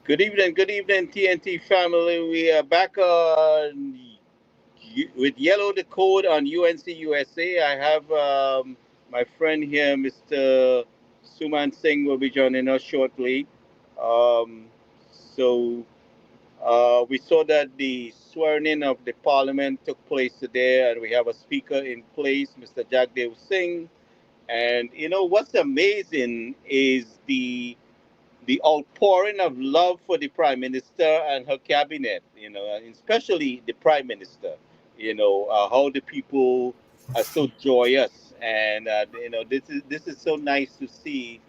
Good evening, TNT family. We are back on with Yellow the Code on UNC USA. I have my friend here, Mr. Suman Singh, will be joining us shortly. Um, so we saw that the swearing in of the parliament took place today, and we have a speaker in place, Mr. Jagdev Singh. And you know what's amazing is the outpouring of love for the prime minister and her cabinet, and especially the prime minister, how the people are so joyous. And, this is so nice to see.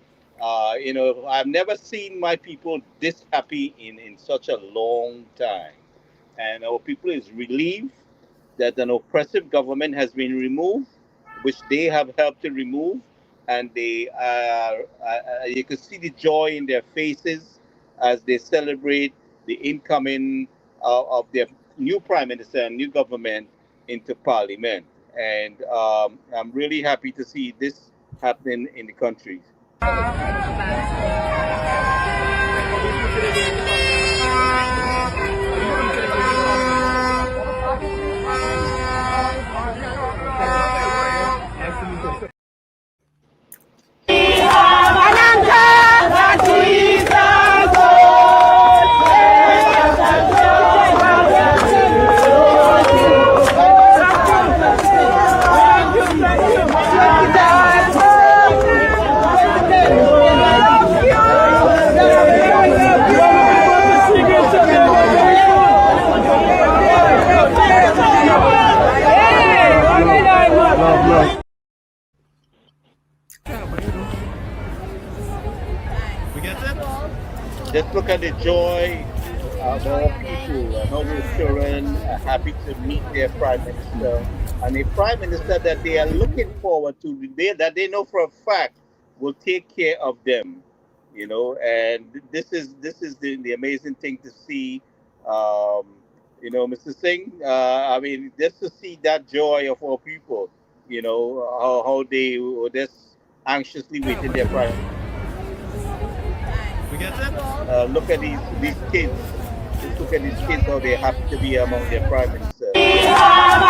I've never seen my people this happy in such a long time. And our people is relieved that an oppressive government has been removed, which they have helped to remove, and you can see the joy in their faces as they celebrate the incoming of their new prime minister and new government into parliament. And I'm really happy to see this happening in the country. Just look at the joy of our people and all those children are happy to meet their prime minister, and a prime minister that they are looking forward to, that they know for a fact will take care of them. And this is the amazing thing to see. Um, Mr. Singh. I mean, just to see that joy of our people. How they were just anxiously waiting their prime We get it? look at these kids. Just look at these kids how they're happy to be among their prime minister. How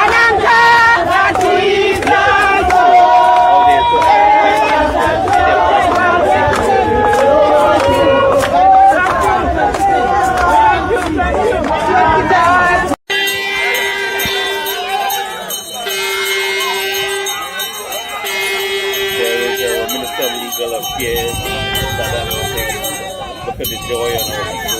they're so happy to be their prime minister. There is our Minister of Legal Affairs. Look at the joy on our people.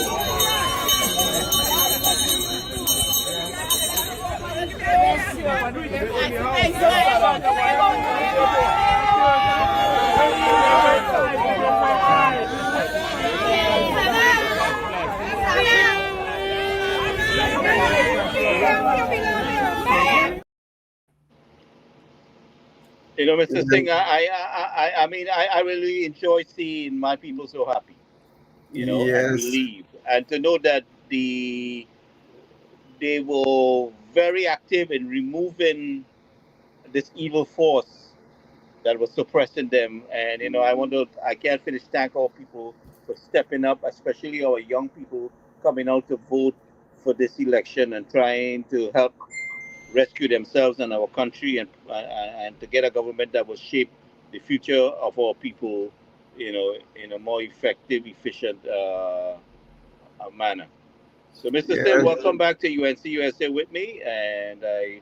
Mr. Singh, I really enjoy seeing my people so happy, and Yes, relieved, and to know that they were very active in removing this evil force that was suppressing them. And I can't finish thank all people for stepping up, especially our young people coming out to vote for this election and trying to help rescue themselves and our country, and to get a government that will shape the future of our people, in a more effective, efficient manner. So, Mr. Sim, yes, welcome back to UNC USA with me, and I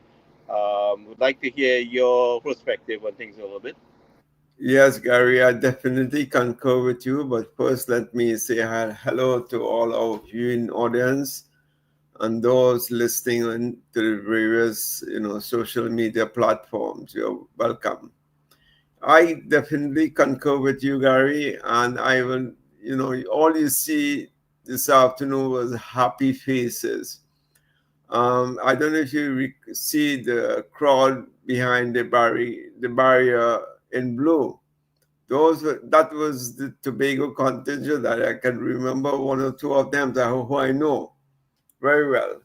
would like to hear your perspective on things a little bit. yes, Gary, I definitely concur with you. But first, let me say hello to all our viewing audience and those listening on to the various, social media platforms. You're welcome. I definitely concur with you, Gary, and I will, all you see this afternoon was happy faces. I don't know if you see the crowd behind the barrier in blue. That was the Tobago contingent that I can remember one or two of them who I know very well.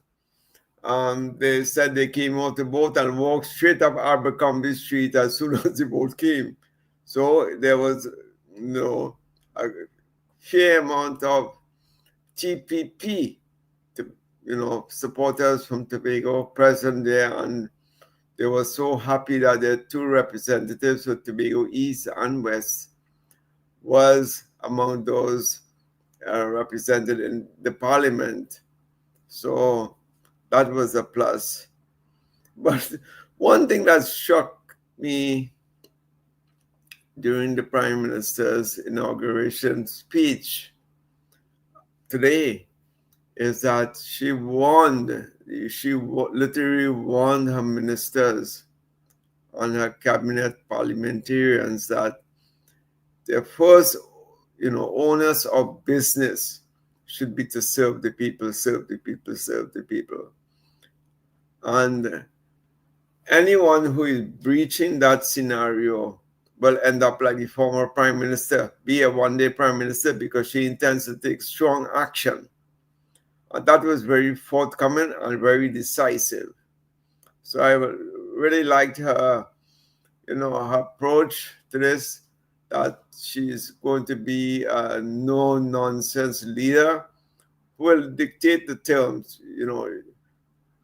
They said they came out the boat and walked straight up Abercrombie Street as soon as the boat came. So there was, you know, a fair amount of TPP, to, supporters from Tobago present there, and they were so happy that their two representatives of Tobago East and West was among those represented in the parliament. So that was a plus. But one thing that struck me during the Prime Minister's inauguration speech today is that she literally warned her ministers and her cabinet parliamentarians that their first, owners of business should be to serve the people, serve the people, serve the people. And anyone who is breaching that scenario will end up like the former prime minister, be a one-day prime minister because she intends to take strong action. And that was very forthcoming and very decisive. So I really liked her, her approach to this, that she's going to be a no-nonsense leader who will dictate the terms,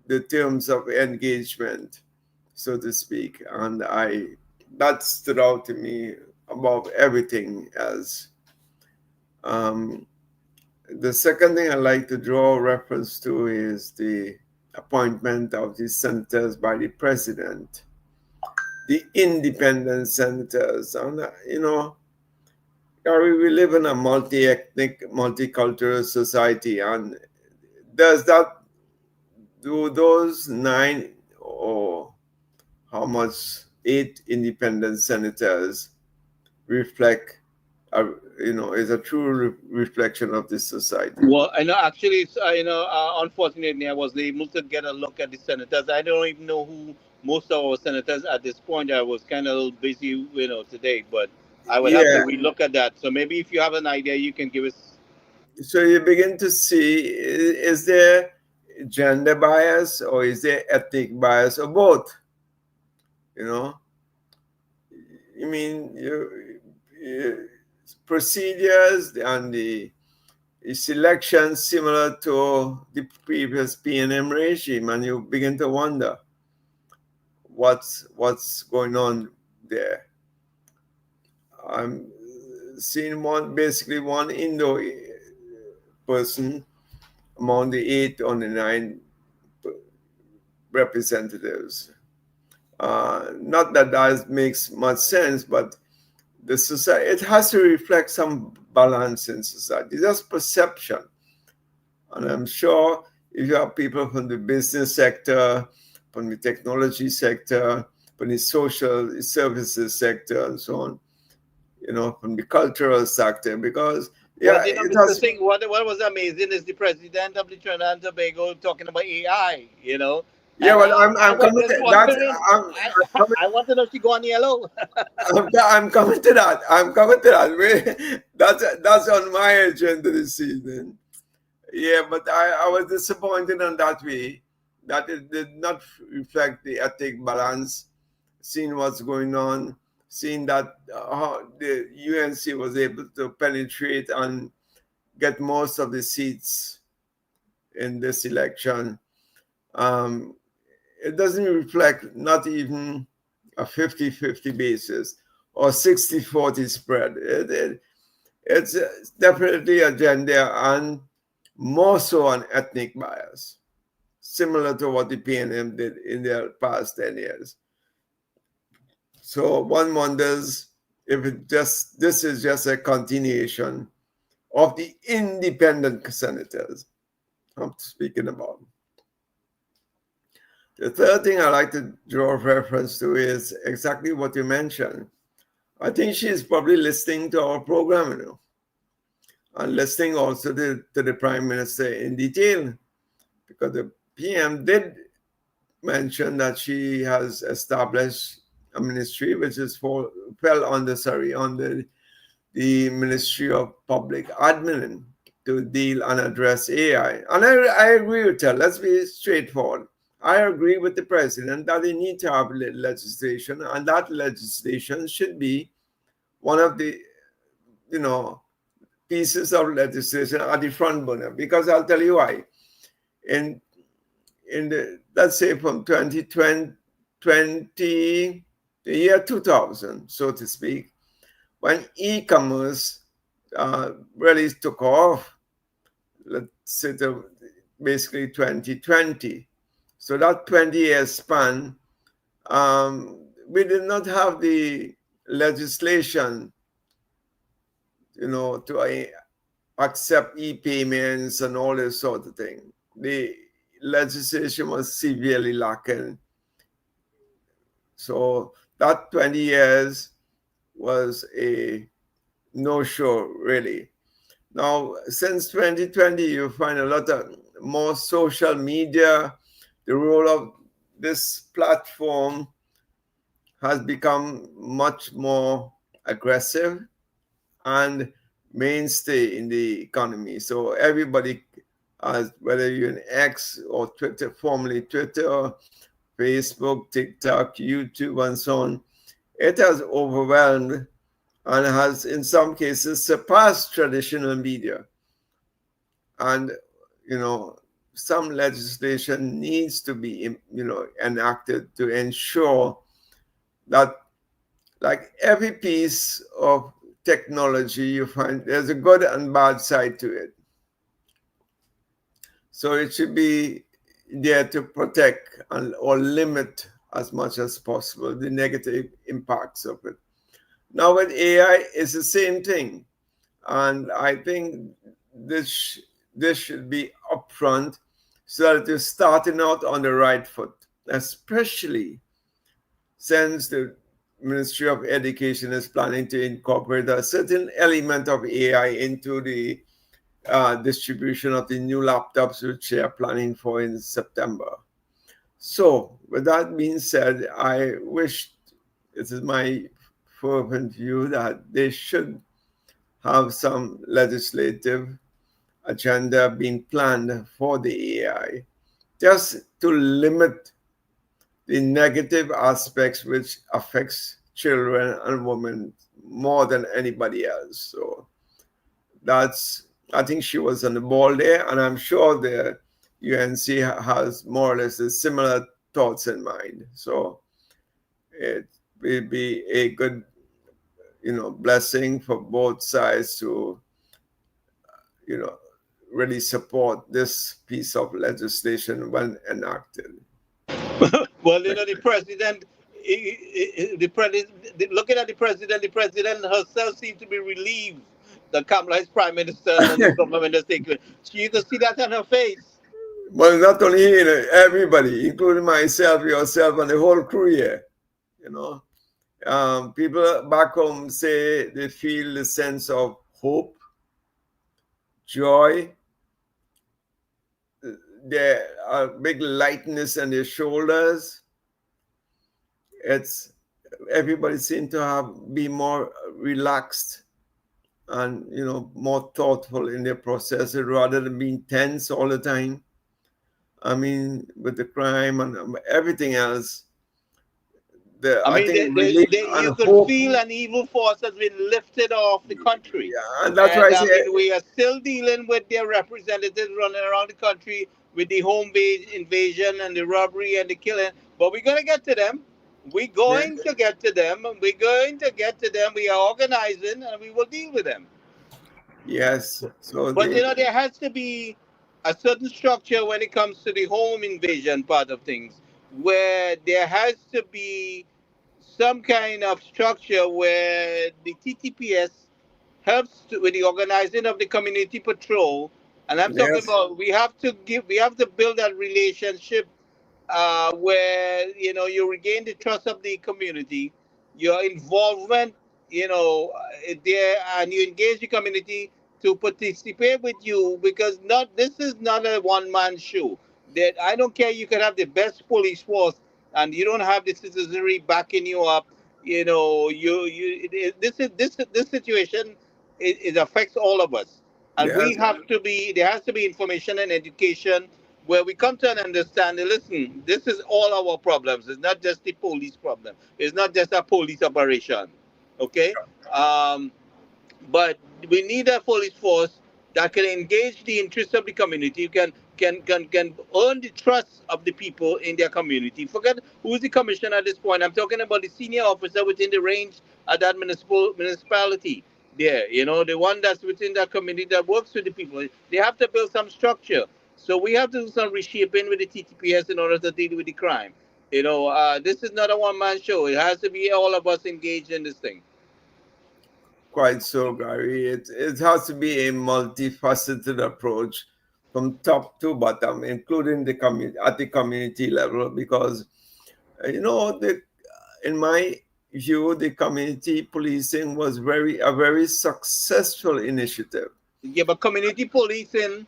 the terms of engagement, so to speak. And that stood out to me above everything else. Um, the second thing I like to draw reference to is the appointment of the senators by the president, the independent senators. And, Gary, we live in a multi-ethnic, multicultural society. And does that, do those nine or how much eight independent senators reflect, is a true reflection of this society? Well, I know actually, unfortunately, I wasn't able to get a look at the senators. I don't even know who most of our senators at this point. I was kind of a little busy, today, but I would have to Yeah. relook at that. So maybe if you have an idea, you can give us. So you begin to see, is there gender bias or is there ethnic bias or both? You know, I mean, procedures and the selection similar to the previous PNM regime, and you begin to wonder what's going on there. I'm seeing basically one Indo person among the eight or the nine representatives. Not that that makes much sense, but the society, it has to reflect some balance in society. Just perception. And I'm sure if you have people from the business sector, from the technology sector, from the social services sector, and so on, from the cultural sector, because Well, yeah, it Mr. has. Singh, what was amazing is the president of the Trinidad and Tobago talking about AI, Yeah, and well, I I'm was coming just to that. wondering, I'm, I'm coming. I want to know if she go on yellow. I'm coming to that. I'm coming to that. That's on my agenda this evening. Yeah, but I was disappointed in that way that it did not reflect the ethnic balance, seeing what's going on, seeing that how the UNC was able to penetrate and get most of the seats in this election. Um, it doesn't reflect not even a 50-50 basis or 60-40 spread. It's definitely a gender and more so an ethnic bias, similar to what the PNM did in their past 10 years. So one wonders if this is just a continuation of the independent senators I'm speaking about. The third thing I like to draw reference to is exactly what you mentioned. I think she's probably listening to our program, and listening also to the Prime Minister in detail, because the PM did mention that she has established a ministry which fell under the Ministry of Public Admin to deal and address AI. And I agree with her. Let's be straightforward. I agree with the president that they need to have legislation, and that legislation should be one of the, you know, pieces of legislation are the front burner, because I'll tell you why. In in the, let's say from 2020, the year 2000, so to speak, when e-commerce really took off, let's say basically 2020. So that 20-year span, we did not have the legislation, to accept e-payments and all this sort of thing. The legislation was severely lacking. So that 20 years was a no-show, really. Now, since 2020, you find a lot of more social media. The role of this platform has become much more aggressive and mainstay in the economy. So everybody, whether you're in X or Twitter, formerly Twitter, Facebook, TikTok, YouTube, and so on, it has overwhelmed and has, in some cases, surpassed traditional media. And, you know, some legislation needs to be, enacted to ensure that, like every piece of technology, you find there's a good and bad side to it. So it should be there to protect or limit as much as possible the negative impacts of it. Now with AI, it's the same thing, and I think this should be upfront so that you're starting out on the right foot, especially since the Ministry of Education is planning to incorporate a certain element of AI into the distribution of the new laptops, which they are planning for in September. So, with that being said, I wish, it is my fervent view, that they should have some legislative agenda being planned for the AI, just to limit the negative aspects which affects children and women more than anybody else. So that's, I think she was on the ball there, and I'm sure the UNC has more or less the similar thoughts in mind. So it will be a good, blessing for both sides to, you know, really support this piece of legislation when enacted. Well, the president, the president, looking at the president herself seems to be relieved that Kamala is prime minister and the new government is taking. So you can see that on her face. Well, not only everybody, including myself, yourself, and the whole crew here, you know. People back home say they feel the sense of hope, joy. There are big lightness on their shoulders. It's everybody seems to be more relaxed and more thoughtful in their process rather than being tense all the time. I mean, with the crime and everything else, I I mean, think relief you and could hope. feel an evil force has been lifted off the country. Yeah, and that's why And I I say, mean, we are still dealing with their representatives running around the country with the home base invasion and the robbery and the killing. But we're going to get to them. We're yeah, going to get to them. We're going to get to them. We are organizing and we will deal with them. yes. So But there has to be a certain structure when it comes to the home invasion part of things, where there has to be some kind of structure where the TTPS helps with the organizing of the community patrol. And I'm talking yes, about we have to build that relationship where you regain the trust of the community, your involvement, there, and you engage the community to participate with you, because not this is not a one man show. That I don't care, you can have the best police force and you don't have the citizenry backing you up. This situation, it affects all of us, and we yes, have to be there has to be information and education where we come to an understanding. Listen, this is all our problems. It's not just the police problem. It's not just a police operation. Okay. Um, But we need a police force that can engage the interests of the community, can earn the trust of the people in their community. Forget who's the commissioner at this point. I'm talking about the senior officer within the range of that municipality. There, the one that's within that community that works with the people. They have to build some structure. So we have to do some reshaping with the TTPS in order to deal with the crime. This is not a one man show. It has to be all of us engaged in this thing. Quite so, Gary. It has to be a multifaceted approach from top to bottom, including the community at the community level, because in my view, the community policing was very successful initiative. Yeah, but community policing,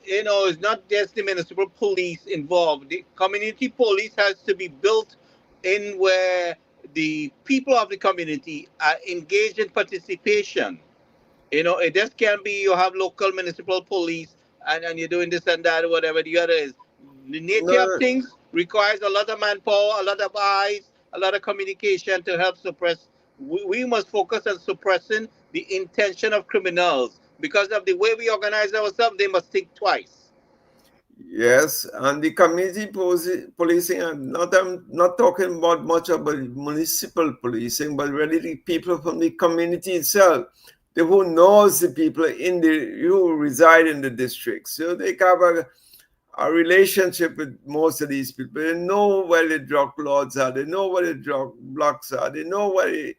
is not just the municipal police involved. The community police has to be built in where the people of the community are engaged in participation. It just can't be you have local municipal police and you're doing this and that or whatever the other is. The nature of No, things requires a lot of manpower, a lot of eyes, a lot of communication to help suppress. We must focus on suppressing the intention of criminals. Because of the way we organize ourselves, they must think twice. yes, and the community policing. I'm not talking about much about municipal policing, but really the people from the community itself, the who knows the people who reside in the district. So they have a relationship with most of these people. They know where the drug lords are. They know where the drug blocks are. They know where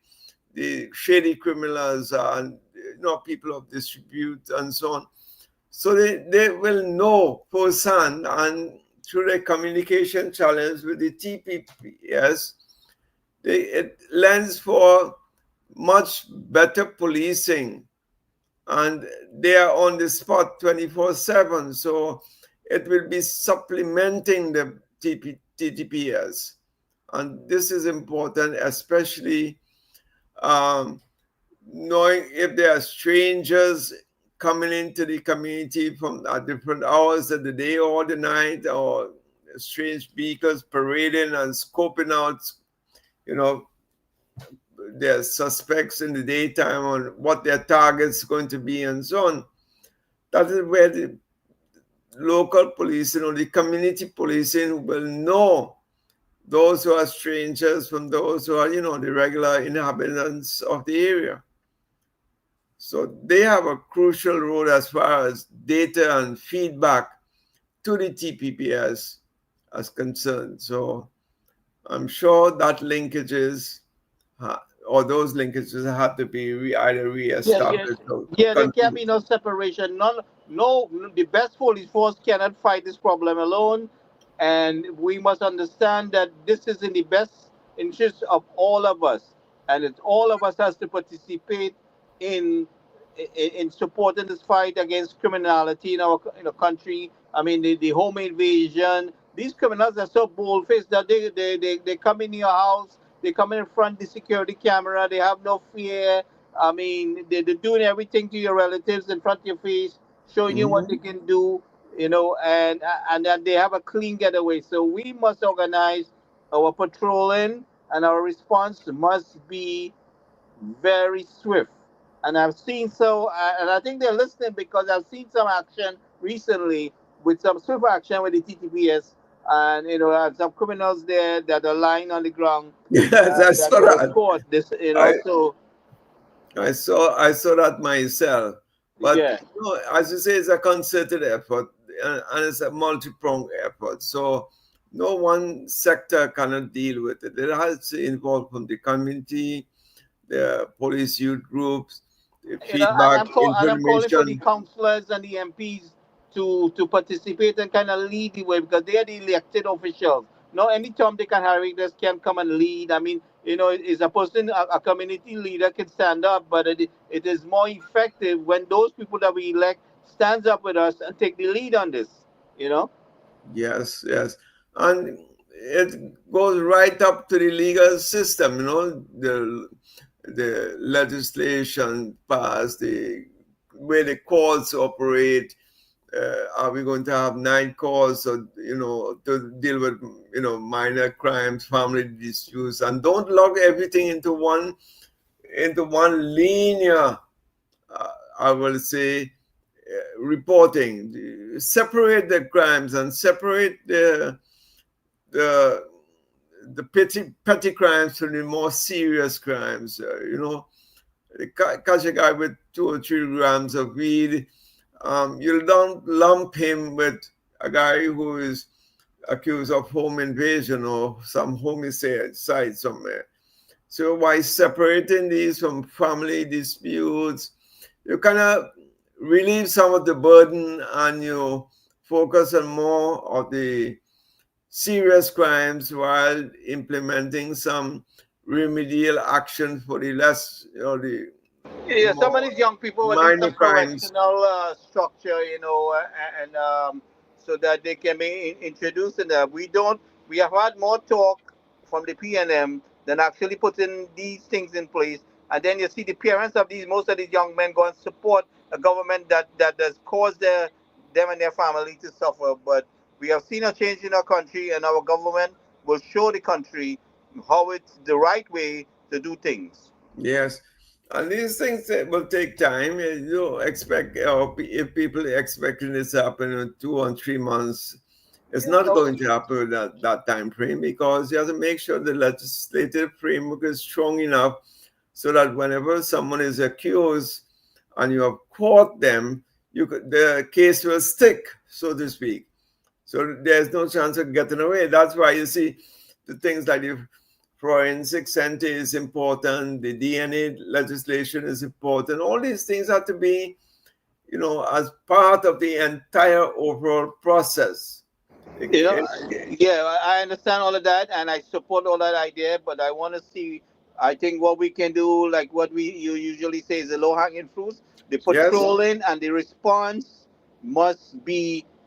the shady criminals are, and people of distribute and so on. So they will know firsthand, and through their communication challenge with the TPPS, it lends for much better policing, and they are on the spot 24/7. So it will be supplementing the TTPS. And this is important, especially um, knowing if there are strangers coming into the community from different hours of the day or the night, or strange vehicles parading and scoping out, you know, their suspects in the daytime on what their target's going to be and so on. That is where the local policing or the community policing will know those who are strangers from those who are, the regular inhabitants of the area. So they have a crucial role as far as data and feedback to the TPPS as concerned. So I'm sure that linkages or those linkages have to be either Yeah, yeah, reestablished or yeah. There can continued. be no separation. None, no. The best police force cannot fight this problem alone, and we must understand that this is in the best interest of all of us, and it's all of us has to participate in in supporting this fight against criminality in our country. I mean, the home invasion. These criminals are so bold faced that they come in your house, they come in front of the security camera, they have no fear. I mean, they're doing everything to your relatives in front of your face, showing you what they Mhm. can do, and then they have a clean getaway. So we must organize our patrolling, and our response must be very swift. And and I think they're listening because I've seen some action recently with some swift action with the TTPS, and some criminals there that are lying on the ground Yes, I that saw were that. caught. I, So I saw that myself. But yeah. as you say, it's a concerted effort, and it's a multi-pronged effort. So no one sector cannot deal with it. It has to involve from the community, the police youth groups, the And feedback, I'm calling for the information. councillors and the MPs to participate and kind of lead the way because they are the elected officials. No, anytime they can Harry just can come and lead. I mean, is a person a community leader can stand up, but it is more effective when those people that we elect stands up with us and take the lead on this. You know. Yes, yes. And it goes right up to the legal system, the legislation passed, the way the courts operate. Are we going to have night courts, or to deal with minor crimes, family disputes, and don't log everything into one linear. I will say, reporting. Separate the crimes and separate the the petty crimes from the more serious crimes. Catch a guy with 2 or 3 grams of weed, you don't lump him with a guy who is accused of home invasion or some homicide somewhere. So by separating these from family disputes, you kind of relieve some of the burden and you focus on more of the serious crimes while implementing some remedial action for the less, the Yeah, some of more these young people will need minor some crimes. correctional structure, and so that they can be introduced in that. We don't. We have had more talk from the PNM than actually putting these things in place. And then you see the parents of most of these young men go and support a government that has caused them and their family to suffer. But we have seen a change in our country, and our government will show the country how it's the right way to do things. Yes. And these things will take time. You don't expect, if people expecting this to happen in 2 or 3 months, it's Yeah, not going to happen in that time frame because you have to make sure the legislative framework is strong enough so that whenever someone is accused and you have caught them, the case will stick, so to speak. So there's no chance of getting away. That's why you see the things like the forensic center is important, the DNA legislation is important. All these things have to be, as part of the entire overall process. You know, yeah, I understand all of that, and I support all that idea. But I want to see. I think what we can do, like what you usually say, is the low hanging fruits. The Yes, patrolling and the response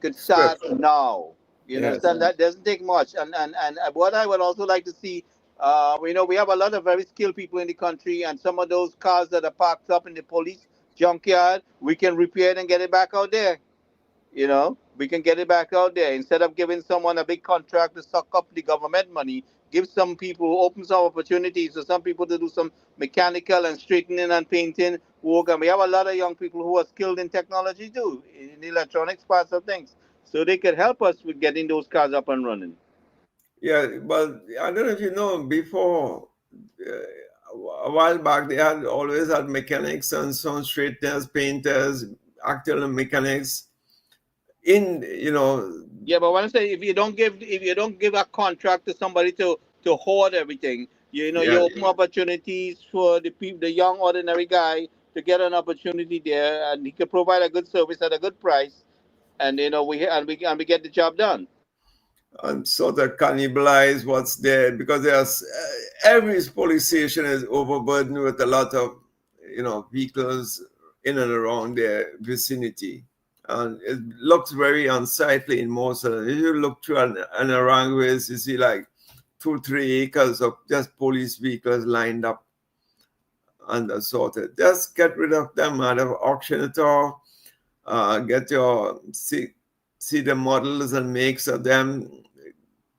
could start swift. now. You Yes. understand that doesn't take much. And what I would also like to see, we have a lot of very skilled people in the country, and some of those cars that are parked up in the police junkyard, we can repair it and get it back out there. We can get it back out there instead of giving someone a big contract to suck up the government money. Give some people, open some opportunities for some people to do some mechanical and straightening and painting work. And we have a lot of young people who are skilled in technology too, in the electronics parts of things. So they could help us with getting those cars up and running. Yeah, well, I don't know if you know, before, a while back, they had always had mechanics and some straighteners, painters, actual mechanics in, Yeah, but when I say if you don't give a contract to somebody to hoard everything, you yeah. open opportunities for the people, the young ordinary guy to get an opportunity there, and he can provide a good service at a good price, and we get the job done. And sort of cannibalize what's there because every police station is overburdened with a lot of vehicles in and around their vicinity, and it looks very unsightly in most of them. If you look through an aroundways, you see like 2 3 acres of just police vehicles lined up and assorted. Just get rid of them out of auction it off. Get your see the models and makes of them,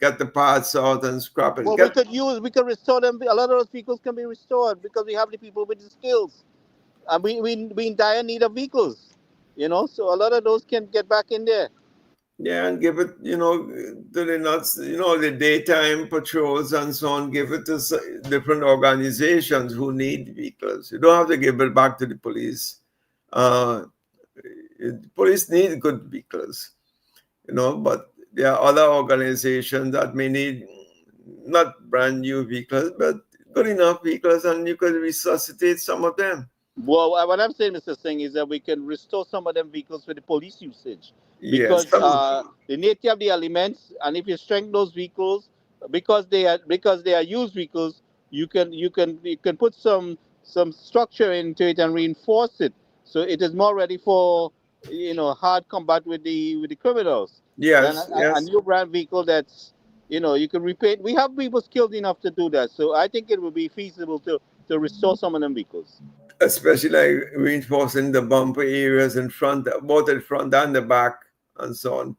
get the parts out and scrap it. Well, we could restore them. A lot of those vehicles can be restored because we have the people with the skills, and we in dire need of vehicles. So a lot of those can get back in there. Yeah, and give it, to the nuts, the daytime patrols and so on. Give it to different organizations who need vehicles. You don't have to give it back to the police. Uh, Police need good vehicles, but there are other organizations that may need not brand new vehicles, but good enough vehicles, and you could resuscitate some of them. Well, what I'm saying, Mr. Singh, is that we can restore some of them vehicles for the police usage Yes, because some. the nature of the elements, and if you strengthen those vehicles, because they are used vehicles, you can put some structure into it and reinforce it so it is more ready for hard combat with the criminals than Yes, a yes. new brand vehicle that's you can repaint. We have people skilled enough to do that, so I think it would be feasible to restore some of them vehicles. Especially like reinforcing the bumper areas in front, both in front and the back, and so on,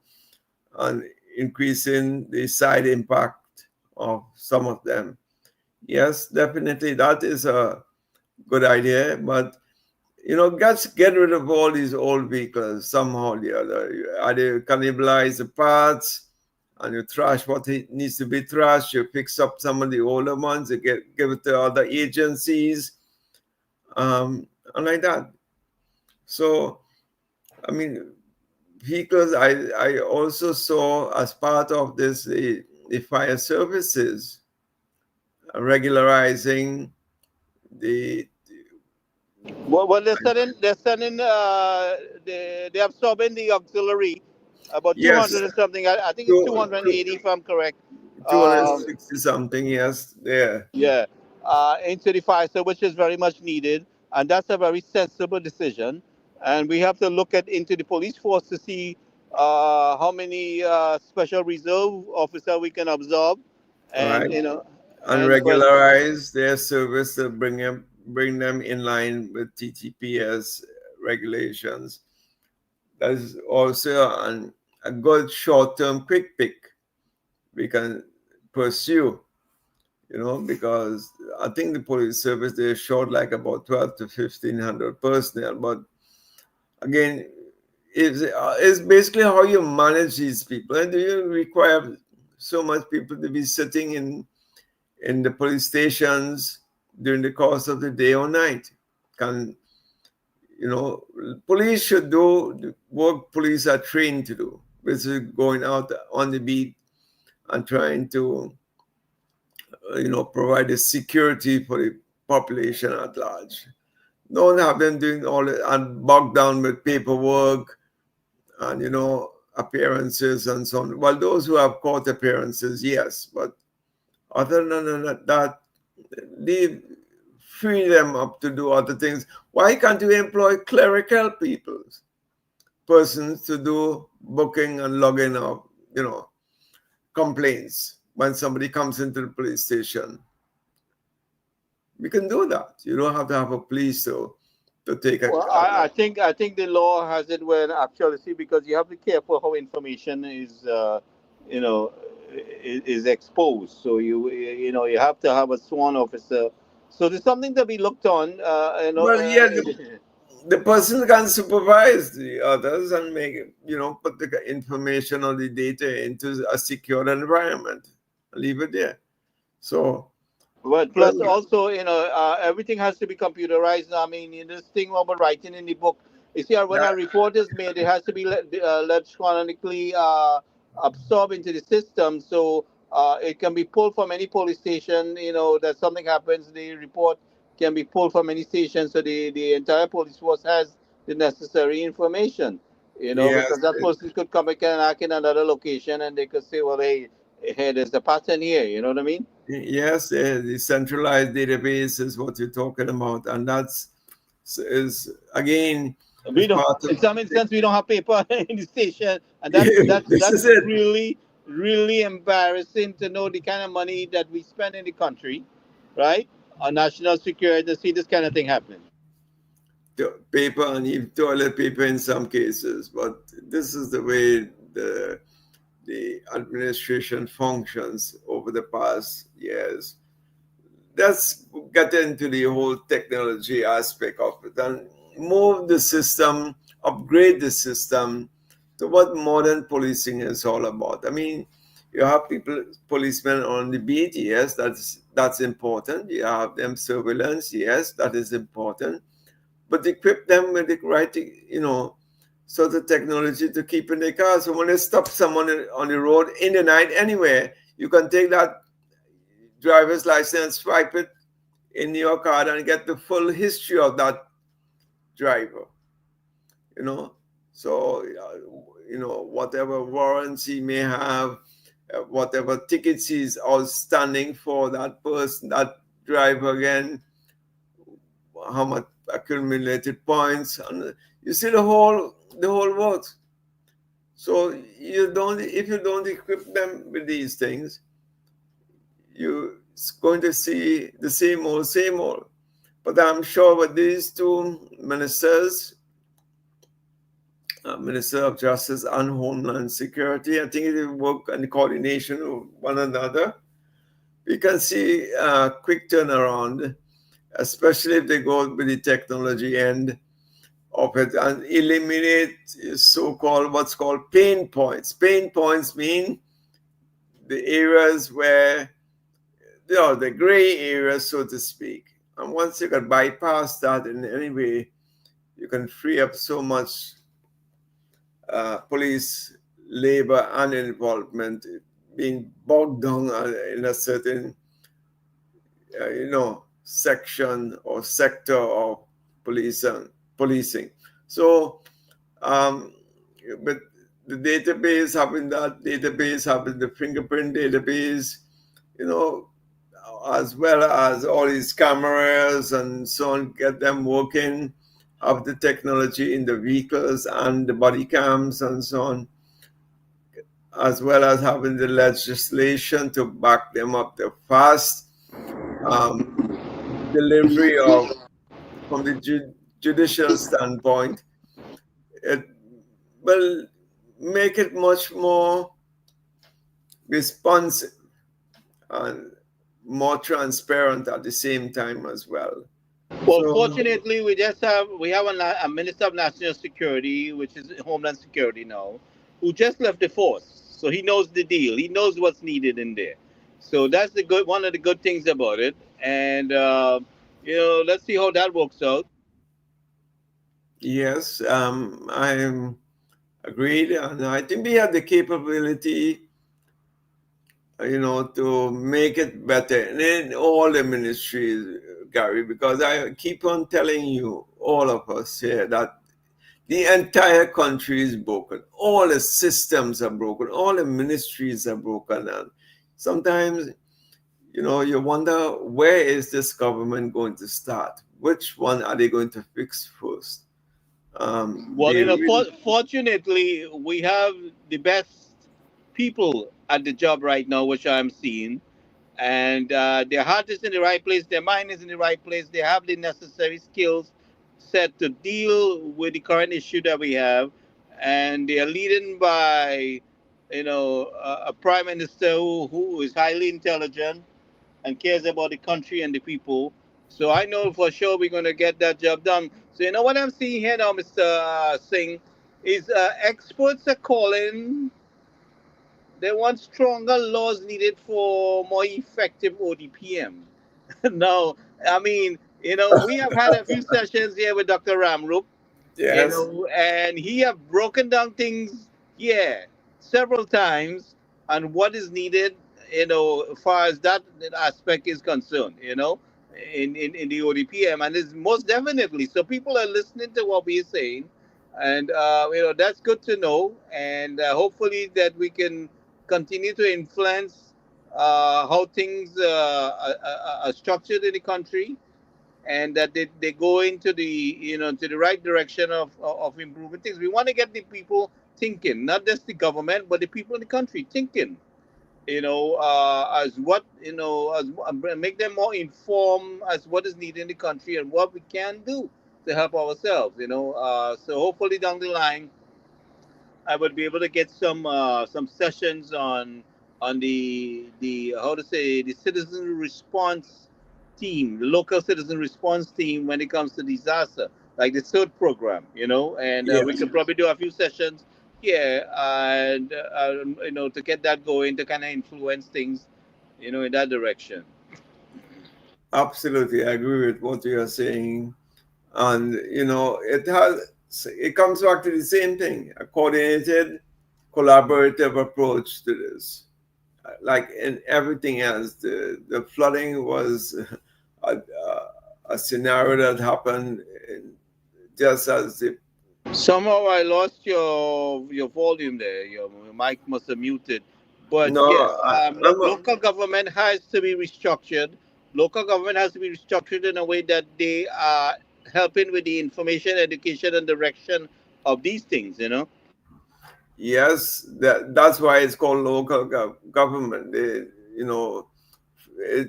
and increasing the side impact of some of them. Yes, definitely, that is a good idea. But get rid of all these old vehicles somehow or the other. Either cannibalize the parts and you trash what needs to be trashed. You fix up some of the older ones, you give it to other agencies, and like that. So, I mean, vehicles, I also saw as part of this the fire services regularizing the Well, they're absorbing the auxiliary, about yes, 200 and something. I think it's two, 280 if I'm correct. Um, 260 something, yes, there. yeah, into the fire, so which is very much needed, and that's a very sensible decision. And we have to look at into the police force to see how many special reserve officer we can absorb, and Right, you know, and and but regularize their service to bring them in line with TTPS regulations. That is also a good short-term quick pick we can pursue, because I think the police service they're short like about 12 to 1500 personnel. But again, it's basically how you manage these people. And do you require so much people to be sitting in the police stations during the course of the day or night? Can you know Police should do the work police are trained to do, which is going out on the beat and trying to provide the security for the population at large. Don't have them doing all it and bogged down with paperwork and appearances and so on. Well, those who have court appearances, yes, but other than that, leave free them up to do other things. Why can't you employ clerical persons to do booking and logging of complaints when somebody comes into the police station? We can do that. You don't have to have a police to take a. well, I think the law has it when actually see, because you have to be careful how information is you know is exposed. So you have to have a sworn officer. So there's something to be looked on. Well, yeah, the person can supervise the others and put the information or the data into a secure environment. Leave it there. So, But well, plus also, everything has to be computerized. I mean, in this thing about writing in the book, you see, when that, a report is made, it has to be electronically absorbed into the system, so it can be pulled from any police station. That something happens, the report can be pulled from any station, so the entire police force has the necessary information. yes, Because that person could come back and act in another location, and they could say, well, hey, there's a pattern here. You know what I mean? yes, the centralized database is what you're talking about, and that's is again We as don't. part of. In some instance, we don't have paper in the station, and that's that's This that's is it. really really embarrassing to know the kind of money that we spend in the country, right? On national security to see this kind of thing happening. Paper and even toilet paper in some cases, but this is the way the administration functions over the past years. Let's get into the whole technology aspect of it and move the system, upgrade the system to what modern policing is all about. I mean, you have policemen on the beat, yes, that's important. You have them surveillance, yes, that is important. But equip them with the right, sort of technology to keep in the car. So when they stop someone on the road in the night anywhere, you can take that driver's license, swipe it in your card, and get the full history of that driver. You know, so whatever warrants he may have, whatever tickets he's outstanding for that person, that driver again, how much accumulated points, and you see the whole works. So if you don't equip them with these things, you're going to see the same old. But I'm sure with these two ministers, Minister of Justice and Homeland Security, I think they work in coordination with one another. We can see a quick turnaround, especially if they go with the technology end. of it and eliminate so-called what's called pain points. Pain points mean the areas where, the gray areas, so to speak. And once you can bypass that in any way, you can free up so much police labor and involvement being bogged down in a certain, section or sector of police and policing. So, um, but the database, having the fingerprint database, you know, as well as all these cameras and so on, get them working, have the technology in the vehicles and the body cams and so on, as well as having the legislation to back them up, the fast um, delivery of, from the judicial standpoint, it will make it much more responsive and more transparent at the same time as well. Well, So, fortunately, we have a minister of national security, which is Homeland Security now, who just left the force. So he knows the deal. He knows what's needed in there. So that's the good one of the good things about it. And let's see how that works out. yes, I'm agreed, and I think we have the capability, to make it better in all the ministries, Gary, because I keep on telling you, all of us here, that the entire country is broken. All the systems are broken. All the ministries are broken. And sometimes, you wonder, where is this government going to start? Which one are they going to fix first? Well, They really, fortunately, we have the best people at the job right now, which I'm seeing. And their heart is in the right place, their mind is in the right place, they have the necessary skills set to deal with the current issue that we have, and they are leading by, a prime minister who is highly intelligent and cares about the country and the people. So I know for sure we're going to get that job done. So you know what I'm seeing here now, Mr. Singh, is experts are calling, they want stronger laws needed for more effective ODPM. No, I mean, we have had a few sessions here with Dr. Ramrup, yes, and he have broken down things, yeah, several times on what is needed, as far as that aspect is concerned, in the ODPM, and it's most definitely. So people are listening to what we're saying, and that's good to know, and hopefully that we can continue to influence how things are structured in the country, and that they go into the to the right direction of improving things. We want to get the people thinking, not just the government, but the people in the country thinking. As what as make them more informed as what is needed in the country and what we can do to help ourselves. So hopefully down the line I would be able to get some sessions on the how to say the citizen response team, the local citizen response team when it comes to disaster, like the third program, and we yes, could probably do a few sessions here, and to get that going, to kind of influence things, in that direction. absolutely. I agree with what you are saying. And, it comes back to the same thing, a coordinated, collaborative approach to this. Like in everything else, the flooding was a, a scenario that happened just as the. Somehow I lost your volume there. Your mic must have muted. But No, yes, I'm local government has to be restructured. Local government has to be restructured in a way that they are helping with the information, education, and direction of these things. yes, that's why it's called local government.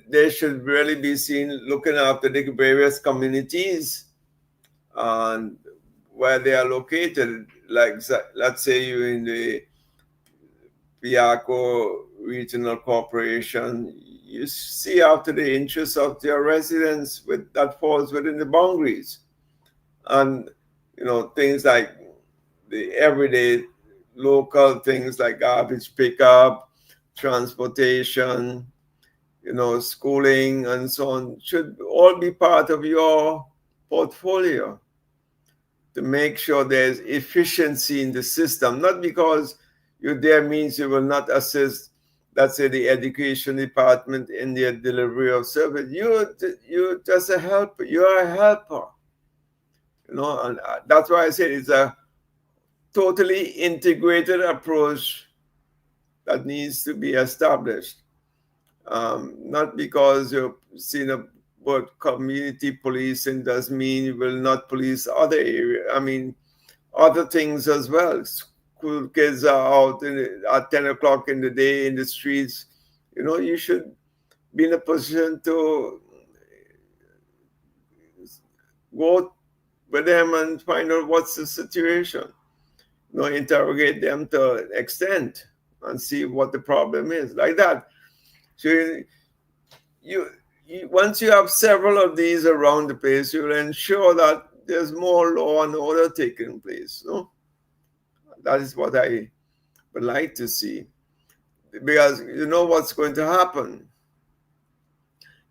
They should really be seen looking after the various communities and where they are located. Like, let's say you're in the Piaco Regional Corporation, you see after the interests of their residents that falls within the boundaries. And things like the everyday local things like garbage pickup, transportation, schooling, and so on should all be part of your portfolio to make sure there's efficiency in the system. Not because you're there means you will not assist, let's say, the education department in their delivery of service. You're just a helper. You're a helper. And that's why I say it's a totally integrated approach that needs to be established. Not because you're seeing a word community policing does mean you will not police other areas. I mean, other things as well. School kids are out at 10 o'clock in the day in the streets. You should be in a position to go with them and find out what's the situation. Interrogate them to an extent and see what the problem is, like that. So you, once you have several of these around the place, you'll ensure that there's more law and order taking place. That is what I would like to see, because you know what's going to happen.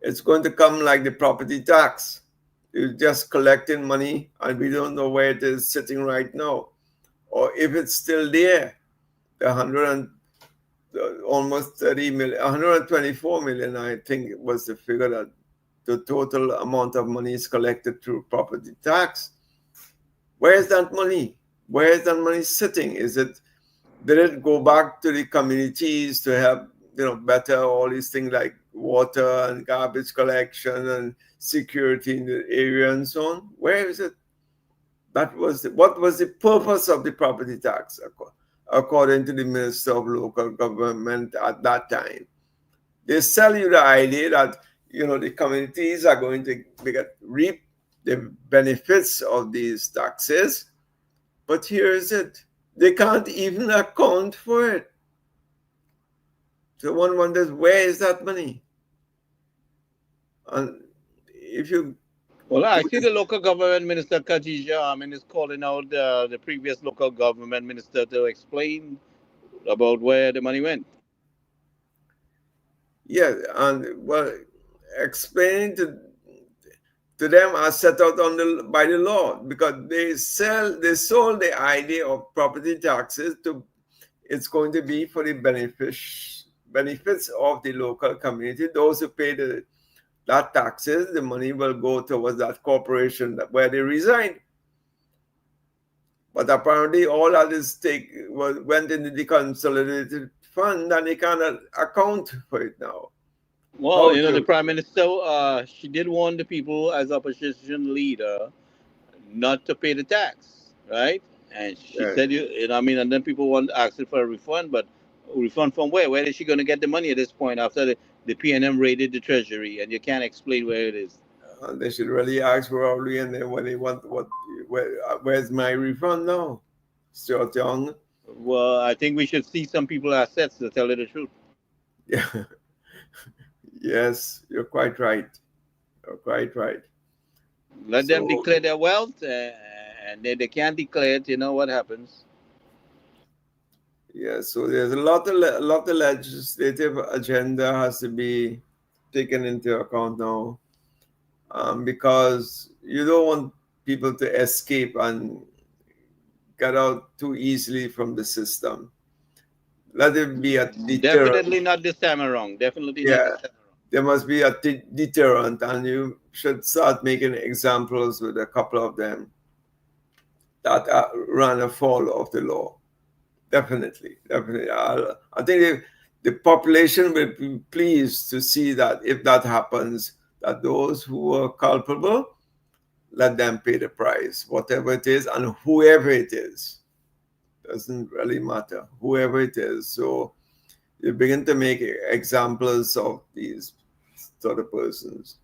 It's going to come like the property tax. You're just collecting money, and we don't know where it is sitting right now, or if it's still there. The 100 and almost 30 million, 124 million, I think was the figure that the total amount of money is collected through property tax. Where is that money? Where is that money sitting? Did it go back to the communities to have better all these things like water and garbage collection and security in the area and so on? Where is it? What was the purpose of the property tax, according to the Minister of Local Government at that time? They sell you the idea that the communities are going to reap the benefits of these taxes, but here is it: they can't even account for it. So one wonders, where is that money? And if you Well, I put see the local government minister Khadija Amin is calling out the previous local government minister to explain about where the money went. yeah, and well, explaining to them as set out by the law, because they sold the idea of property taxes to it's going to be for the benefits of the local community. Those who pay that taxes, the money will go towards that corporation where they reside. But apparently all that is went into the consolidated fund, and they cannot account for it now. Well, How the to prime minister, she did warn the people as opposition leader not to pay the tax, right? And she uh, said, I mean, and then people want asking for a refund, but refund from where? Where is she going to get the money at this point after the PNM raided the treasury, and you can't explain where it is? and they should really ask probably, and then when they want where's my refund now? Stuart Young. Well, I think we should see some people assets to tell you the truth. Yeah. Yes, you're quite right. You're quite right. Let them So declare their wealth, and they can't declare it. You know what happens? yeah, so there's a lot of legislative agenda has to be taken into account now, because you don't want people to escape and get out too easily from the system. Let it be a deterrent. Definitely not this time around. Definitely not Yeah, this time around. there must be a deterrent, and you should start making examples with a couple of them that run afoul of the law. Definitely, definitely. I think the population will be pleased to see that if that happens, that those who are culpable, let them pay the price, whatever it is, and whoever it is. Doesn't really matter, whoever it is. So you begin to make examples of these sort of persons.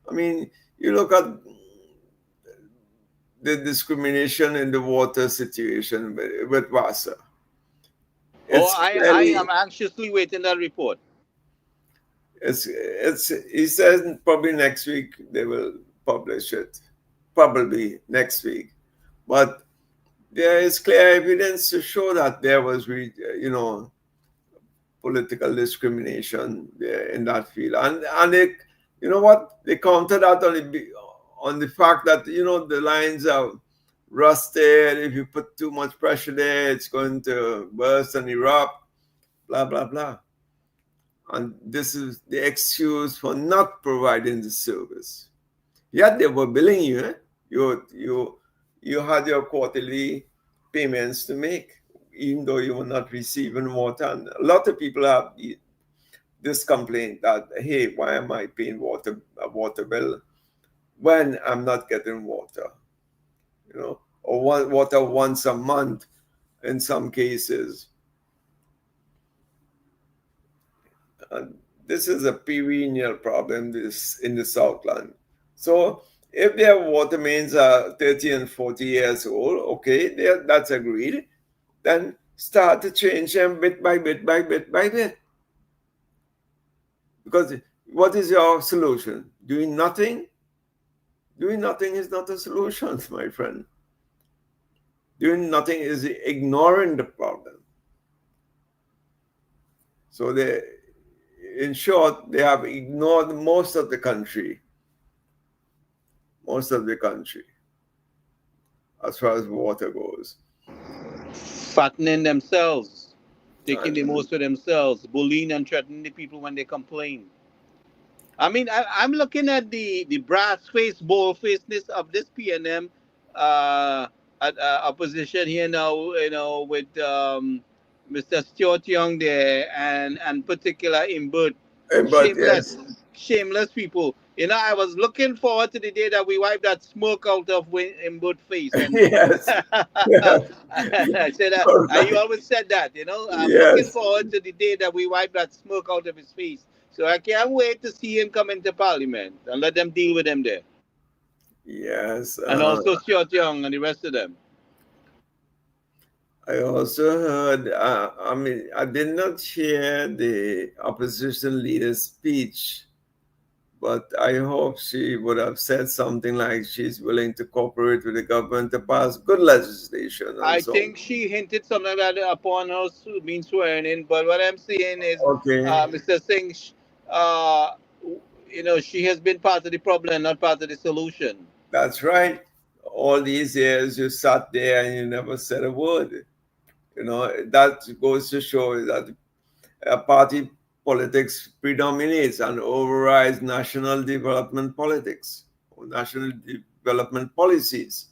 I mean, you look at the discrimination in the water situation with Vasa. Oh, It's I clearly am anxiously waiting that report. it's he says probably next week they will publish it. Probably next week. But there is clear evidence to show that there was, political discrimination there in that field, and they, you know what, they counter that on the fact that the lines are rusted. If you put too much pressure there, it's going to burst and erupt. Blah blah blah. And this is the excuse for not providing the service. Yet they were billing you. Eh? You had your quarterly payments to make, even though you were not receiving water. And a lot of people have this complaint that, hey, why am I paying a water bill when I'm not getting water? Or water once a month in some cases. And this is a perennial problem this in the Southland. So if their water mains are 30 and 40 years old, okay, that's agreed. Then start to change them bit by bit by bit by bit. Because what is your solution? Doing nothing? Doing nothing is not a solution, my friend. Doing nothing is ignoring the problem. So in short, they have ignored most of the country, as far as water goes. Fattening themselves, taking the And most for themselves, bullying and threatening the people when they complain. I mean, I'm looking at the brass face, ball facedness of this PNM opposition here now, with Mr. Stuart Young there, and particular in Bert. but Shameless, yes, shameless people. I was looking forward to the day that we wipe that smoke out of in Bert face. And yes, yeah, I said, all you right, always said that, I'm looking yes, forward to the day that we wipe that smoke out of his face. So I can't wait to see him come into Parliament and let them deal with him there. yes. And also Stuart Young and the rest of them. I also heard. I mean, I did not hear the opposition leader's speech, but I hope she would have said something like she's willing to cooperate with the government to pass good legislation and I so on. think she hinted something like that upon her being sworn in. But what I'm saying is, Okay, Mr. Singh, uh, she has been part of the problem, not part of the solution. that's right. All these years you sat there and you never said a word. That goes to show that party politics predominates and overrides national development politics or national development policies.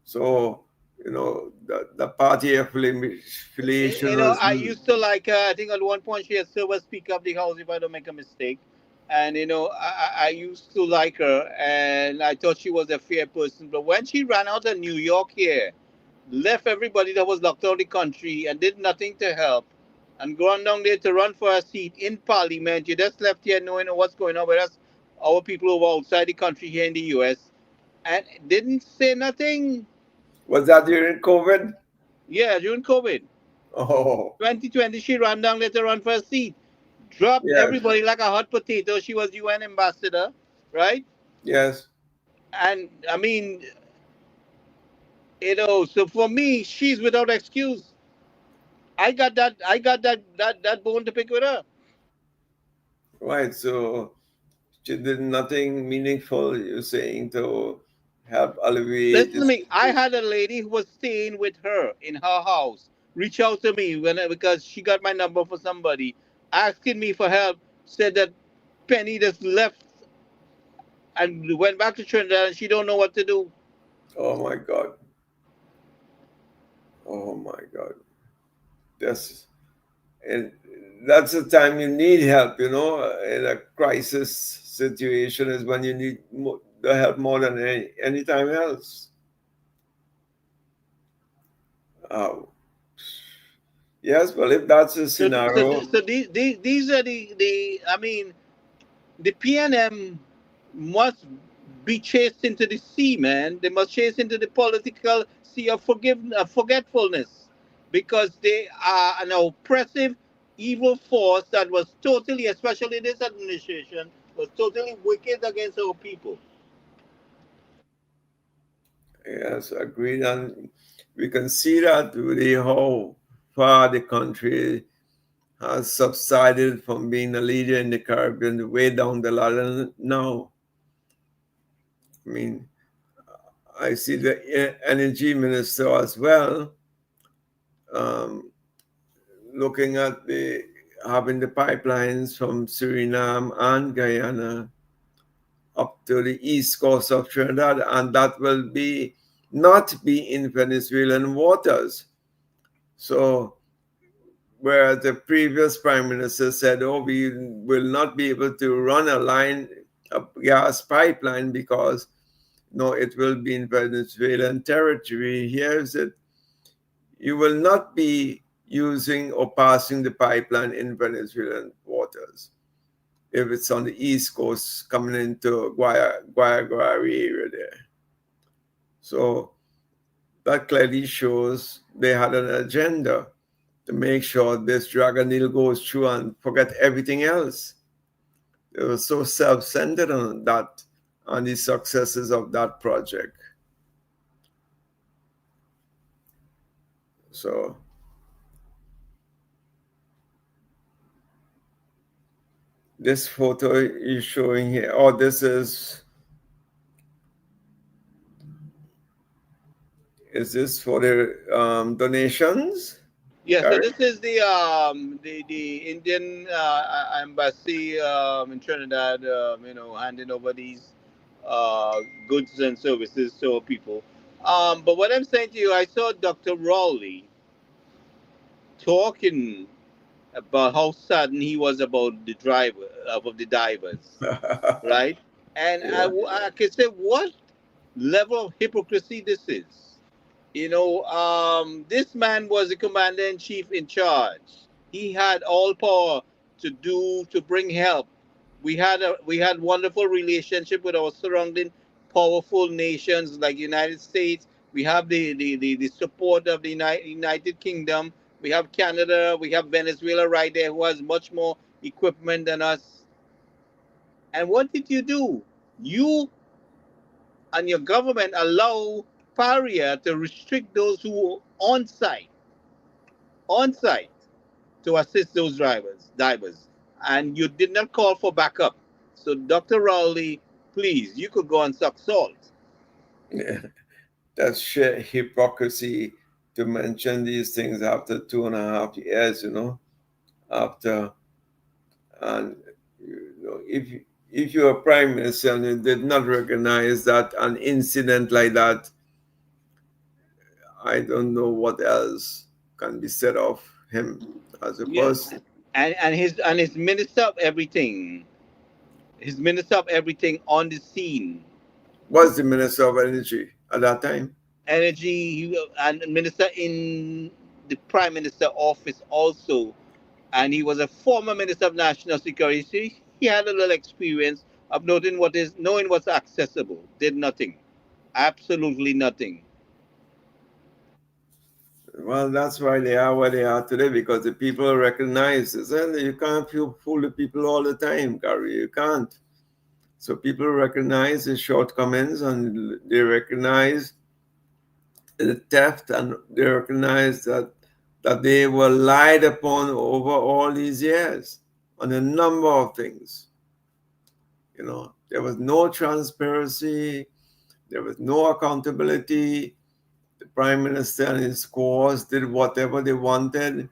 So, the party affiliation I used to like her. I think at one point she had served as Speaker of the House, if I don't make a mistake. And I used to like her, and I thought she was a fair person. But when she ran out of New York here, left everybody that was locked out of the country, and did nothing to help, and gone down there to run for a seat in Parliament, you just left here knowing what's going on with us, our people who were outside the country here in the U.S., and didn't say nothing. was that during COVID? Yeah, during COVID. Oh, 2020, she ran down there to run for a seat. Dropped yes, everybody like a hot potato. She was UN ambassador, right? yes. And I mean, so for me, she's without excuse. I got that bone to pick with her. Right. So she did nothing meaningful, you're saying, to help alleviate Listen to this me. I situation. had a lady who was staying with her in her house reach out to me because she got my number for somebody, asking me for help. Said that Penny just left and went back to Trinidad and she don't know what to do. Oh my God. Oh my God. That's and that's the time you need help, in a crisis situation is when you need the help more than any time else. Oh, yes, well, if that's the So, so, scenario, so these are the I mean, the PNM must be chased into the sea, man. They must chase into the political sea of forgetfulness, because they are an oppressive, evil force that was totally, especially this administration, was totally wicked against our people. Yes, agreed. And we can see that really how far the country has subsided from being a leader in the Caribbean way down the ladder now. I mean, I see the energy minister as well, um, looking at the having the pipelines from Suriname and Guyana up to the east coast of Trinidad, and that will be not be in Venezuelan waters. So where the previous prime minister said, "Oh, we will not be able to run a gas pipeline because no, it will be in Venezuelan territory." Here's it: you will not be using or passing the pipeline in Venezuelan waters if it's on the east coast coming into Guayagüari area there. So that clearly shows they had an agenda to make sure this Dragon Deal goes through and forget everything else. They were so self-centered on that, on the successes of that project. So this photo is showing here. Oh, this is this for the donations, Yeah, so Gary? this is the Indian embassy in Trinidad, handing over these goods and services to people. But what I'm saying to you, I saw Dr. Rowley talking about how saddened he was about the driver of the divers, right? And Yeah. I could say, what level of hypocrisy this is? This man was the commander in chief in charge. He had all power to bring help. We had wonderful relationship with our surrounding powerful nations like United States. We have the support of the United Kingdom. We have Canada. We have Venezuela right there who has much more equipment than us. And what did you do? You and your government allow Paria to restrict those who on site to assist those divers, and you did not call for backup. So, Dr. Rowley, please, you could go and suck salt. Yeah. That's sheer hypocrisy to mention these things after 2.5 years, after and if you're a prime minister and you did not recognize that an incident like that, I don't know what else can be said of him as a Yeah, person. and his minister of everything, his minister of everything on the scene, Was the minister of energy at that time? energy, and minister in the prime minister office also, and he was a former minister of national security. So he had a little experience of knowing what's accessible. Did nothing, absolutely nothing. Well, that's why they are where they are today, because the people recognize this. And you can't fool the people all the time, Gary. You can't. So people recognize the shortcomings and they recognize the theft, and they recognize that they were lied upon over all these years on a number of things. There was no transparency, there was no accountability. The prime minister and his squads did whatever they wanted.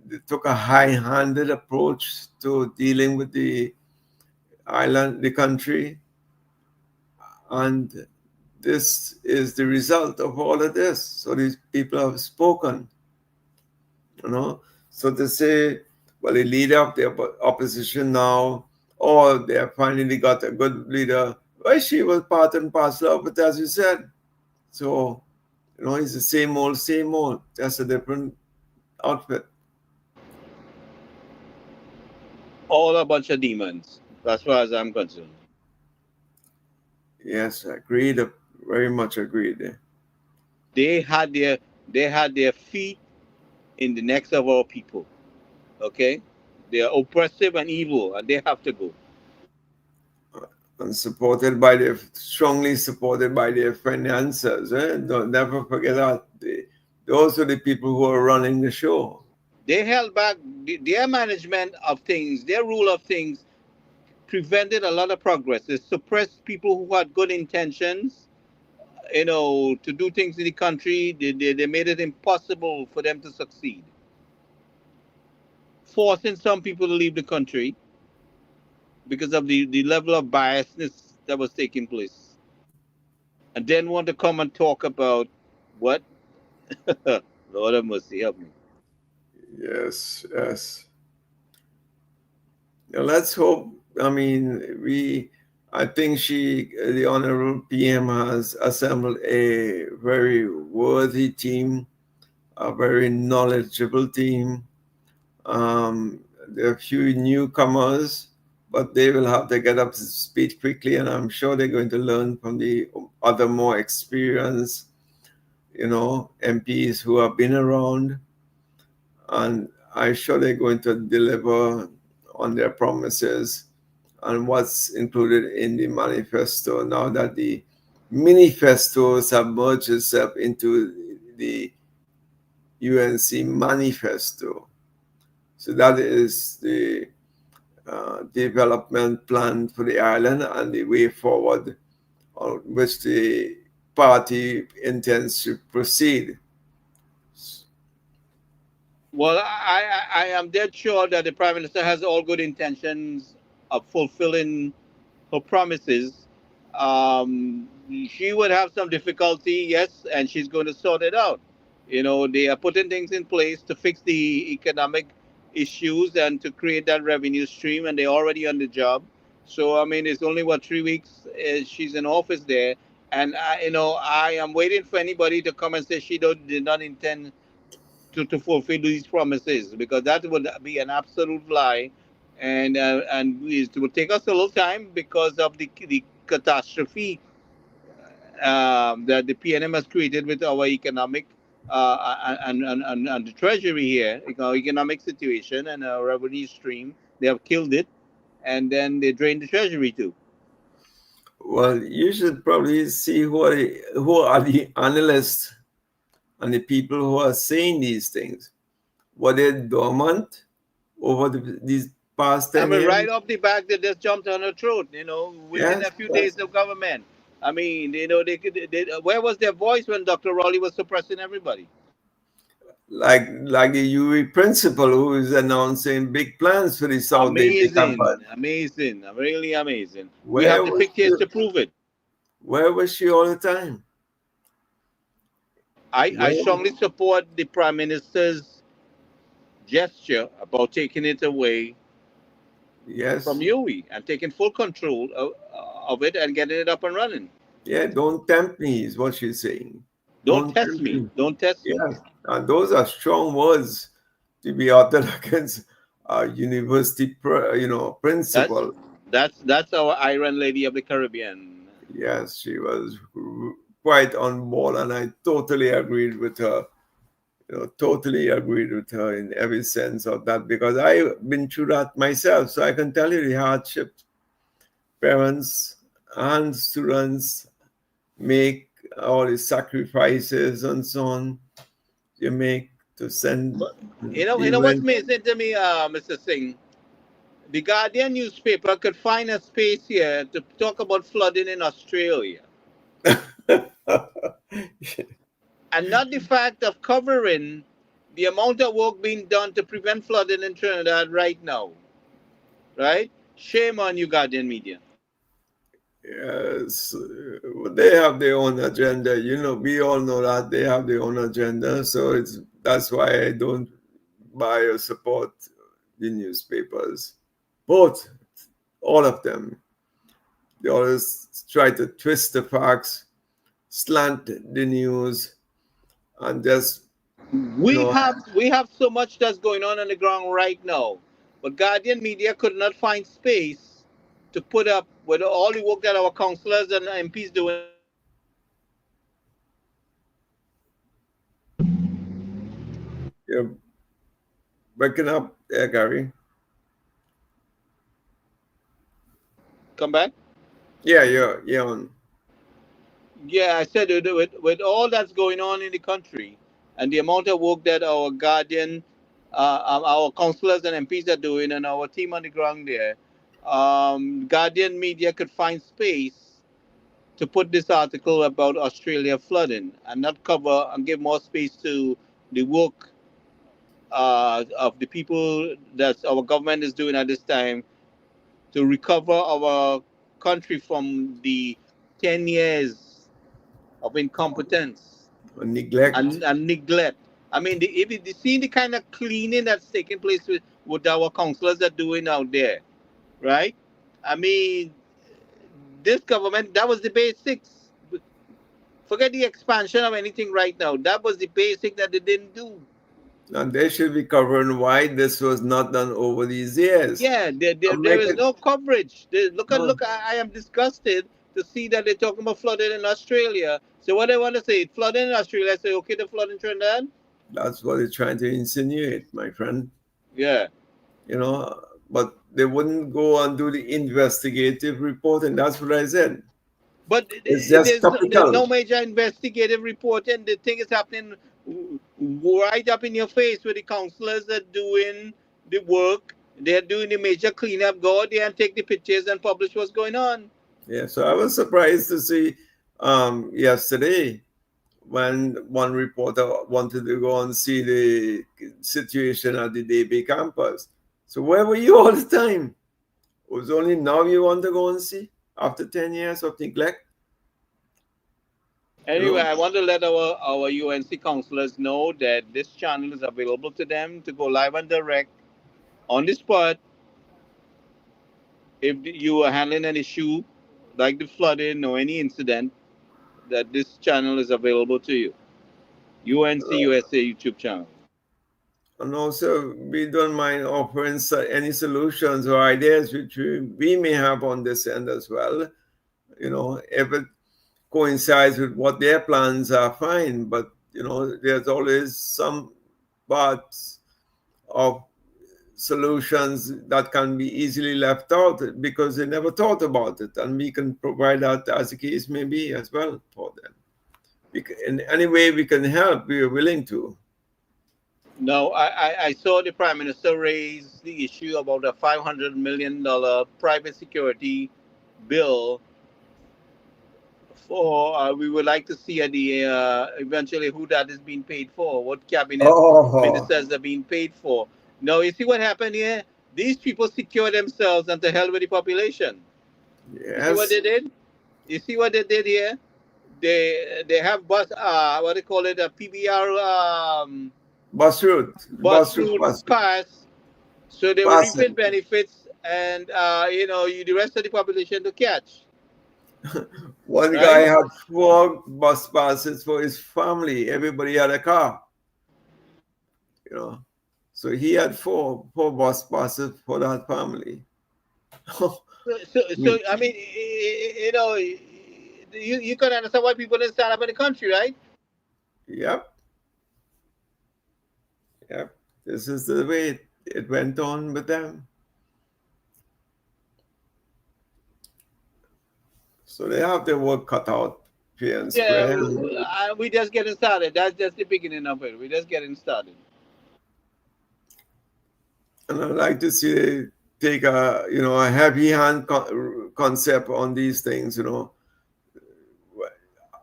They took a high-handed approach to dealing with the island, the country, and this is the result of all of this. So these people have spoken, you know. So to say, well, the leader of the opposition now, or they have finally got a good leader, well, she was part and parcel of it, as you said. So, it's the same old, just a different outfit. All a bunch of demons, as far as I'm concerned. Yes, agreed, very much agreed there. They had their feet in the necks of our people. Okay, they are oppressive and evil, and they have to go. and strongly supported by their financiers. Don't never forget that. Those are the people who are running the show. They held back their management of things, their rule of things prevented a lot of progress. It suppressed people who had good intentions, to do things in the country. They made it impossible for them to succeed, forcing some people to leave the country because of the level of biasness that was taking place. And then want to come and talk about what? Lord have mercy, help me. Yes, yes. Now let's hope. I mean, I think the Honorable PM, has assembled a very worthy team, a very knowledgeable team. Um, there are a few newcomers, but they will have to get up to speed quickly, and I'm sure they're going to learn from the other more experienced, MPs who have been around, and I'm sure they're going to deliver on their promises and what's included in the manifesto now that the manifestos have merged itself into the UNC manifesto. So that is the development plan for the island and the way forward on which the party intends to proceed. Well, I am dead sure that the Prime Minister has all good intentions of fulfilling her promises. She would have some difficulty, yes, and she's going to sort it out. They are putting things in place to fix the economic issues and to create that revenue stream, and they're already on the job. So, I mean, it's only what 3 weeks she's in office there, and I am waiting for anybody to come and say she did not intend to fulfill these promises, because that would be an absolute lie, and it will take us a little time because of the catastrophe that the PNM has created with our economic and the treasury here, our economic situation and our revenue stream. They have killed it, and then they drained the treasury too. Well, you should probably see who are the analysts and the people who are saying these things. Were they dormant over these past I 10 mean, years? right off the back, they just jumped on her throat. Within Yes, a few yes. days of government. I mean, where was their voice when Dr. Raleigh was suppressing everybody? Like the UE principal who is announcing big plans for the South Daily Amazing, campaign. amazing, really amazing. We Where have the was she? pictures to prove it. Where was she all the time? I Where? strongly support the Prime Minister's gesture about taking it away from Yes. UE and taking full control of it and getting it up and running. Yeah, don't tempt me is what she's saying. Don't Don't test tempt me. me. Don't test me. Yes. And those are strong words to be uttered against a university, That's principal. that's our Iron Lady of the Caribbean. Yes, she was quite on board, and I totally agreed with her. Totally agreed with her in every sense of that because I've been through that myself, so I can tell you the hardship parents and students make, all the sacrifices and so on you make to send But you the know what's rent. amazing to me, Mr. Singh? The Guardian newspaper could find a space here to talk about flooding in Australia, and not the fact of covering the amount of work being done to prevent flooding in Trinidad right now. Right? Shame on you, Guardian Media. Yes, they have their own agenda. We all know that they have their own agenda. So that's why I don't buy or support the newspapers. Both, all of them. They always try to twist the facts, slant the news, and just, you know, We have so much that's going on the ground right now, but Guardian Media could not find space to put up with all the work that our councillors and MPs doing in Trinidad you're breaking up there, Gary. come back. Yeah, you're on. Yeah, I said with all that's going on in the country and the amount of work that our guardian, our councillors and MPs are doing, and our team on the ground there, Guardian media could find space to put this article about Australia flooding and not cover and give more space to the work of the people that our government is doing at this time to recover our country from the 10 years of incompetence On neglect. and neglect. I mean, if you see the kind of cleaning that's taking place with our councillors are doing out there, right? I mean, this government, that was the basics. Forget the expansion of anything right now. That was the basic that they didn't do. And they should be covering why this was not done over these years. Yeah, And there make is it no coverage. no, Look. I am disgusted to see that they're talking about flooding in Australia. So what they want to say, flooding in Australia, I say, okay, the flood in Trinidad? that's what they're trying to insinuate, my friend. Yeah. You know, but they wouldn't go and do the investigative report, and that's what I said. But It's just there's no topical. major investigative report, and the thing is happening right up in your face with the councillors are doing the work. They're doing the major cleanup. Go out there and take the pictures and publish what's going on. Yeah, so I was surprised to see yesterday when one reporter wanted to go and see the situation at the DB campus. So where were you all the time? It was only now you want to go and see after 10 years of neglect, you Anyway, know? I want to let our UNC councillors know that this channel is available to them to go live and direct on the spot if you are handling an issue like the flooding or any incident. That this channel is available to you. UNC USA YouTube channel. And also, we don't mind offering any solutions or ideas which we may have on this end as well. You know, if it coincides with what their plans are, fine. But, you know, there's always some parts of solutions that can be easily left out because they never thought about it. And we can provide that as the case may be as well for them. In any way we can help, we are willing to. No, I saw the Prime Minister raise the issue about a $500 million private security bill for. We would like to see the eventually who that is being paid for, what cabinet Oh, ministers are being paid for. No, you see what happened here? These people secure themselves and to hell with the population. You see what yes. they did? You see what they did here? They have bus what they call it, a PBR Bus route. bus Bus route route pass. So they were reaping passing. benefits, and the rest of the population to catch, One guy right? had 4 bus passes for his family. Everybody had a car, you know. So he had four bus passes for that family. So I mean, you can understand why people didn't stand up in the country, right? Yep, yep. This is the way it went on with them. So they have their work cut out, fair and Yeah, square. we just getting started. That's just the beginning of it. We're just getting started. And I'd like to see they take a heavy hand concept on these things.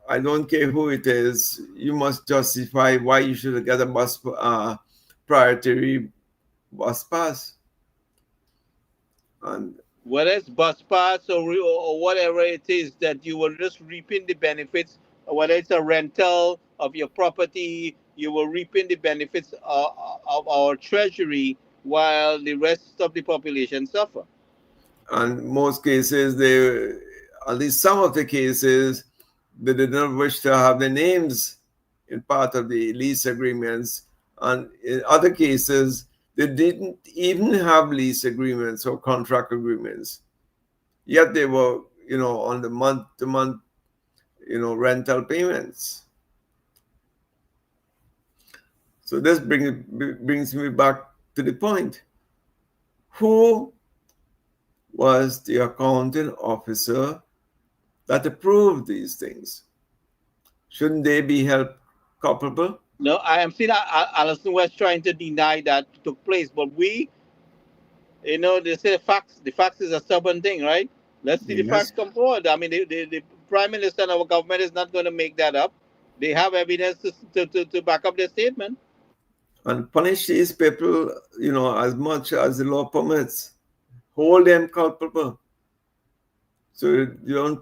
I don't care who it is. You must justify why you should get a bus priority bus pass. And Whether it's bus pass or whatever it is that you were just reaping the benefits, or whether it's a rental of your property, you were reaping the benefits of our treasury while the rest of the population suffer. and most cases, they at least some of the cases, they did not wish to have their names in part of the lease agreements. And in other cases, they didn't even have lease agreements or contract agreements. Yet they were, on the month to month, rental payments. So this brings me back to the point. Who was the accounting officer that approved these things. Shouldn't they be held culpable? No, I am seeing Alison West trying to deny that took place, but we, they say the facts is a stubborn thing, right? Let's see the facts Yes. come forward. I mean, the prime minister and our government is not going to make that up. They have evidence to back up their statement. And punish these people, as much as the law permits. Hold them culpable. So you don't,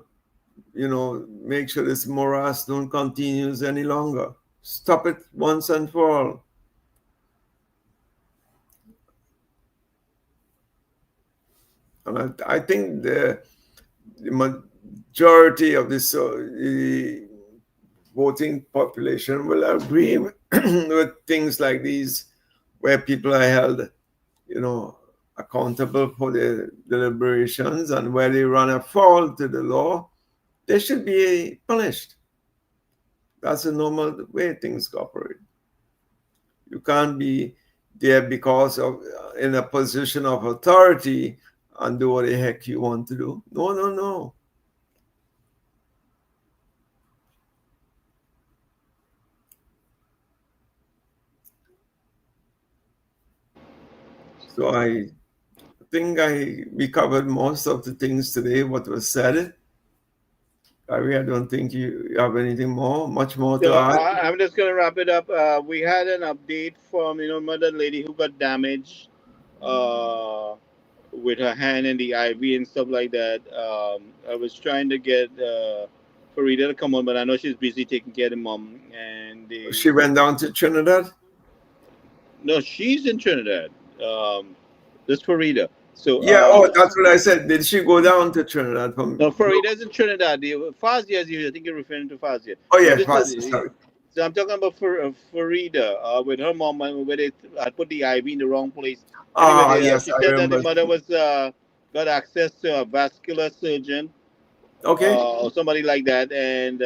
make sure this morass don't continues any longer. Stop it once and for all. And I think the majority of the voting population will agree with things like these, where people are held, you know, accountable for their deliberations, and where they run afoul to the law, they should be punished. That's the normal way things operate. You can't be there because of in a position of authority and do what the heck you want to do. No, no, no. So I think we covered most of the things today. What was said, Gary, I don't think you have anything much more to So add. I'm just going to wrap it up. We had an update from mother lady who got damaged uh, with her hand in the IV and stuff like that. I was trying to get Farida to come on, but I know she's busy taking care of the mom. And She went down to Trinidad. no, she's in Trinidad. This Farida. So Yeah. Oh, that's what I said. Did she go down to Trinidad from? no, No. Farida's in Trinidad. The Fazia is here. I think you're referring to Fazia. Oh No, yeah, this fast. is. Sorry. So I'm talking about Farida with her mom where they I put the IV in the wrong place. Anyway, Ah, yes, she I said that the remember. mother was got access to a vascular surgeon Okay. or somebody like that, and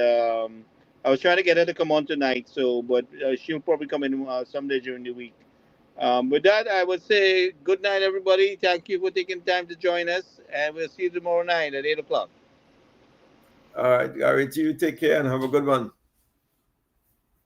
I was trying to get her to come on tonight. So, but she'll probably come in someday during the week. With that, I would say good night, everybody. Thank you for taking time to join us, and we'll see you tomorrow night at 8 o'clock. All right, Gary. You take care and have a good one.